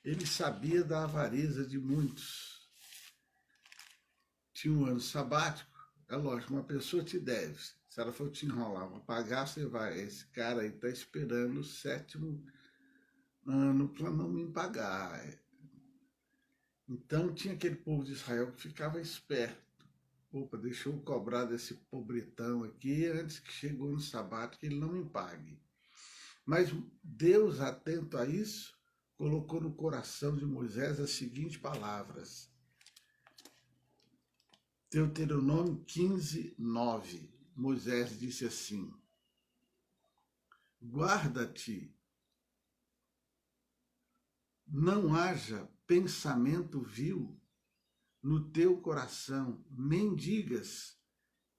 ele sabia da avareza de muitos. Tinha um ano sabático, é lógico, uma pessoa te deve. Se ela for te enrolar para pagar, você vai. Esse cara aí está esperando o 7º ano para não me pagar. Então tinha aquele povo de Israel que ficava esperto. Opa, deixa eu cobrar desse pobretão aqui antes que chegou no sabático ele não me pague. Mas Deus, atento a isso, colocou no coração de Moisés as seguintes palavras. Deuteronômio 15, 9. Moisés disse assim: guarda-te, não haja pensamento vil no teu coração, nem digas,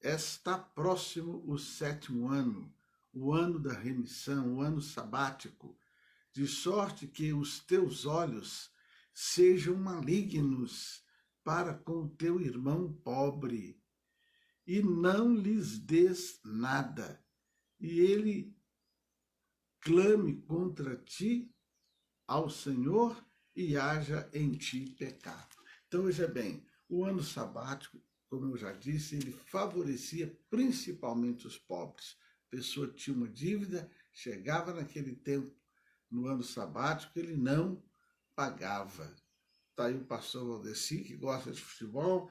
está próximo o 7º ano, o ano da remissão, o ano sabático, de sorte que os teus olhos sejam malignos para com o teu irmão pobre, e não lhes des nada, e ele clame contra ti ao Senhor e haja em ti pecado. Então, veja bem, o ano sabático, como eu já disse, ele favorecia principalmente os pobres. A pessoa tinha uma dívida, chegava naquele tempo, no ano sabático, ele não pagava. Está aí o pastor Valdeci, que gosta de futebol.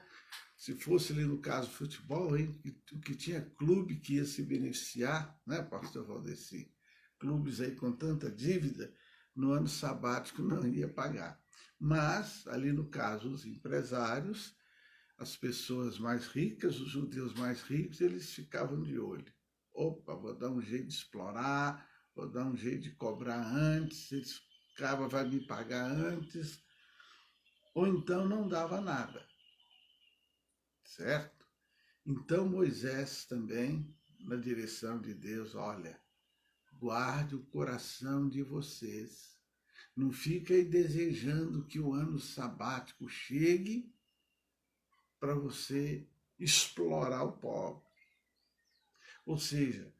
Se fosse ali no caso futebol, hein, o que tinha clube que ia se beneficiar, né, pastor Valdeci? Clubes aí com tanta dívida, no ano sabático não ia pagar. Mas, ali no caso, os empresários, as pessoas mais ricas, os judeus mais ricos, eles ficavam de olho. Opa, vou dar um jeito de explorar, vou dar um jeito de cobrar antes, esse cara vai me pagar antes, ou então não dava nada, certo? Então Moisés também, na direção de Deus, olha, guarde o coração de vocês, não fica aí desejando que o ano sabático chegue para você explorar o pobre. Ou seja,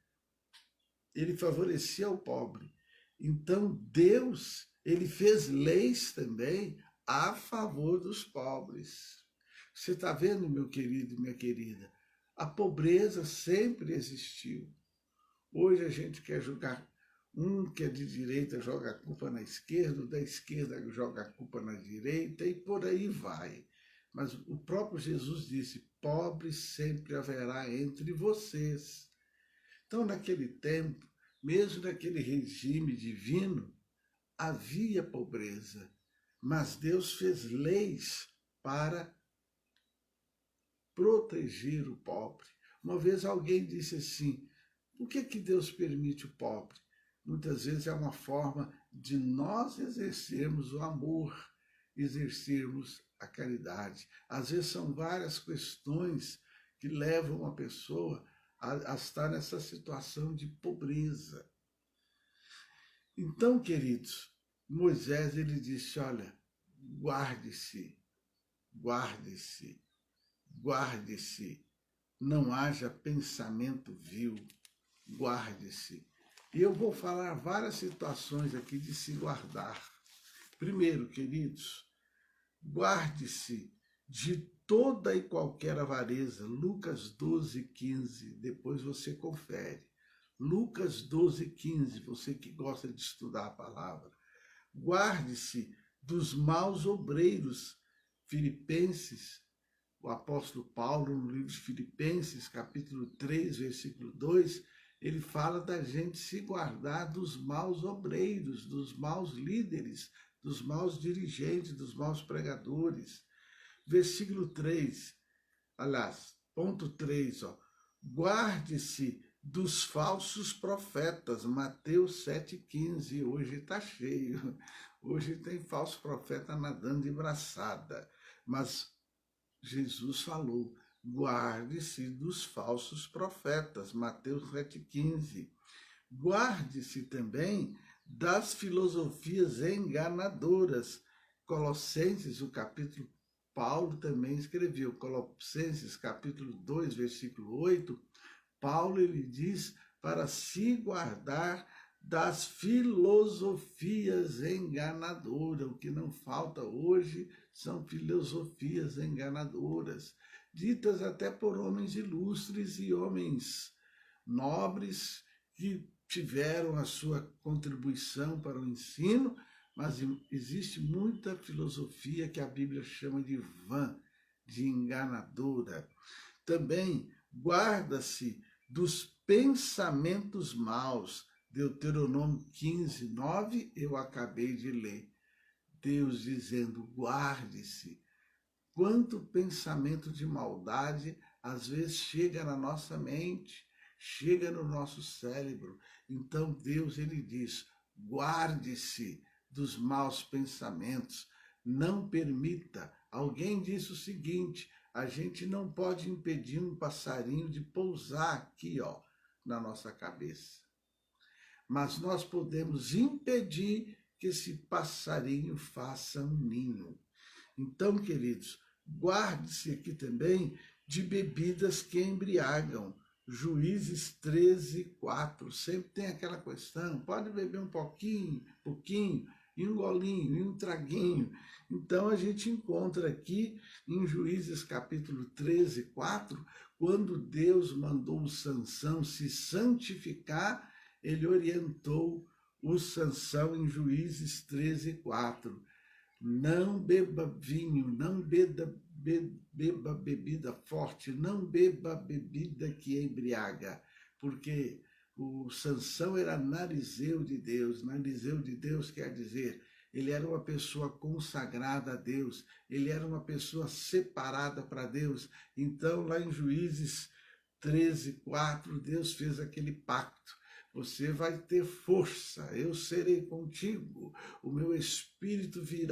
ele favorecia o pobre. Então Deus, ele fez leis também a favor dos pobres. Você está vendo, meu querido e minha querida? A pobreza sempre existiu. Hoje a gente quer julgar, um que é de direita joga a culpa na esquerda, o da esquerda joga a culpa na direita e por aí vai. Mas o próprio Jesus disse, pobre sempre haverá entre vocês. Então, naquele tempo, mesmo naquele regime divino, havia pobreza, mas Deus fez leis para proteger o pobre. Uma vez alguém disse assim, por que Deus permite o pobre? Muitas vezes é uma forma de nós exercermos o amor, exercermos a caridade. Às vezes são várias questões que levam a pessoa a estar nessa situação de pobreza. Então, queridos, Moisés ele disse, olha, guarde-se, guarde-se, guarde-se, não haja pensamento vil, guarde-se. E eu vou falar várias situações aqui de se guardar. Primeiro, queridos, guarde-se de toda e qualquer avareza. Lucas 12, 15, depois você confere. Lucas 12, 15, você que gosta de estudar a palavra. Guarde-se dos maus obreiros. Filipenses, o apóstolo Paulo, no livro de Filipenses, capítulo 3, versículo 2, ele fala da gente se guardar dos maus obreiros, dos maus líderes, dos maus dirigentes, dos maus pregadores. Versículo 3, aliás, ponto 3, ó, guarde-se dos falsos profetas, Mateus 7,15, hoje está cheio, hoje tem falso profeta nadando de braçada, mas Jesus falou, guarde-se dos falsos profetas, Mateus 7,15. Guarde-se também das filosofias enganadoras. Colossenses, o capítulo, Paulo também escreveu, Colossenses capítulo 2, versículo 8, Paulo ele diz para se guardar das filosofias enganadoras. O que não falta hoje são filosofias enganadoras, ditas até por homens ilustres e homens nobres que tiveram a sua contribuição para o ensino, mas existe muita filosofia que a Bíblia chama de vã, de enganadora. Também guarda-se dos pensamentos maus. Deuteronômio 15, 9, eu acabei de ler. Deus dizendo, guarde-se. Quanto pensamento de maldade às vezes chega na nossa mente, chega no nosso cérebro. Então Deus, ele diz, guarde-se dos maus pensamentos, não permita. Alguém disse o seguinte, a gente não pode impedir um passarinho de pousar aqui, na nossa cabeça. Mas nós podemos impedir que esse passarinho faça um ninho. Então, queridos, guarde-se aqui também de bebidas que embriagam. Juízes 13, 4. Sempre tem aquela questão, pode beber um pouquinho, e um golinho, e um traguinho. Então a gente encontra aqui em Juízes capítulo 13, 4, quando Deus mandou Sansão se santificar, ele orientou o Sansão em Juízes 13, 4. Não beba vinho, não beba bebida forte, não beba bebida que embriaga, porque o Sansão era narizeu de Deus. Narizeu de Deus quer dizer, ele era uma pessoa consagrada a Deus, ele era uma pessoa separada para Deus. Então, lá em Juízes 13, 4, Deus fez aquele pacto. Você vai ter força, eu serei contigo, o meu espírito vir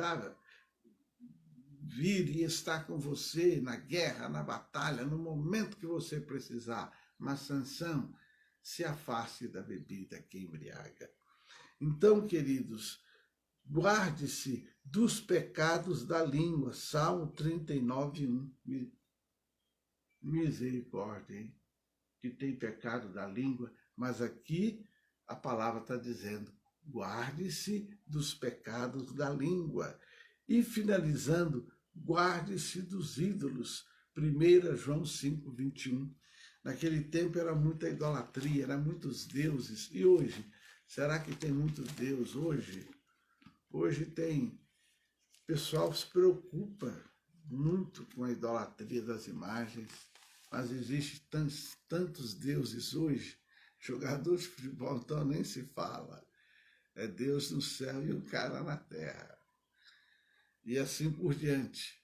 e estar com você na guerra, na batalha, no momento que você precisar. Mas Sansão, se afaste da bebida que embriaga. Então, queridos, guarde-se dos pecados da língua. Salmo 39, 1. Misericórdia, hein? Que tem pecado da língua, mas aqui a palavra está dizendo, guarde-se dos pecados da língua. E finalizando, guarde-se dos ídolos. 1 João 5, 21. Naquele tempo era muita idolatria, eram muitos deuses. E hoje? Será que tem muitos deuses hoje? Hoje tem... O pessoal se preocupa muito com a idolatria das imagens, mas existem tantos deuses hoje. Jogadores de futebol, então, nem se fala. É Deus no céu e o cara na terra. E assim por diante.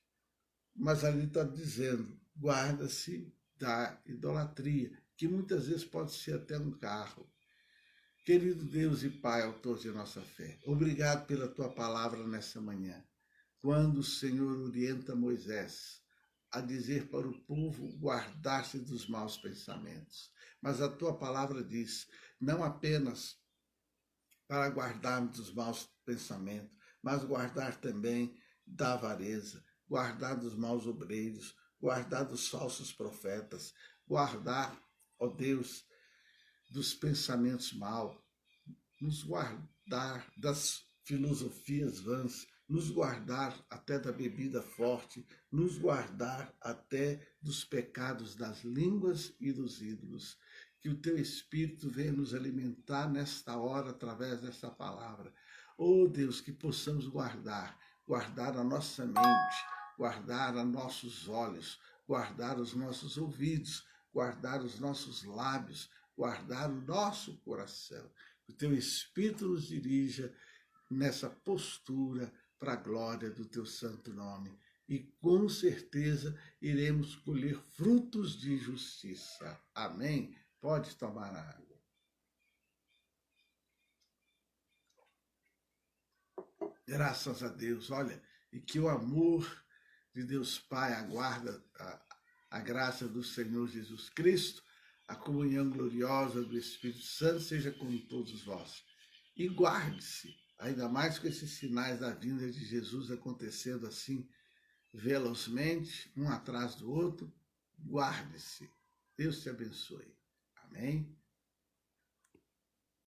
Mas ali está dizendo, guarda-se da idolatria, que muitas vezes pode ser até um carro. Querido Deus e Pai, autor de nossa fé, obrigado pela tua palavra nessa manhã. Quando o Senhor orienta Moisés a dizer para o povo guardar-se dos maus pensamentos. Mas a tua palavra diz, não apenas para guardarmos dos maus pensamentos, mas guardar também da avareza, guardar dos maus obreiros, guardar dos falsos profetas, guardar, ó Deus, dos pensamentos maus, nos guardar das filosofias vãs, nos guardar até da bebida forte, nos guardar até dos pecados das línguas e dos ídolos. Que o teu Espírito venha nos alimentar nesta hora através desta palavra. Oh Deus, que possamos guardar a nossa mente, guardar a nossos olhos, guardar os nossos ouvidos, guardar os nossos lábios, guardar o nosso coração. Que o teu Espírito nos dirija nessa postura para a glória do teu santo nome. E com certeza iremos colher frutos de justiça. Amém? Pode tomar água. Graças a Deus, olha, e que o amor de Deus Pai, a graça do Senhor Jesus Cristo, a comunhão gloriosa do Espírito Santo seja com todos vós. E guarde-se, ainda mais com esses sinais da vinda de Jesus acontecendo assim, velozmente, um atrás do outro, guarde-se. Deus te abençoe. Amém?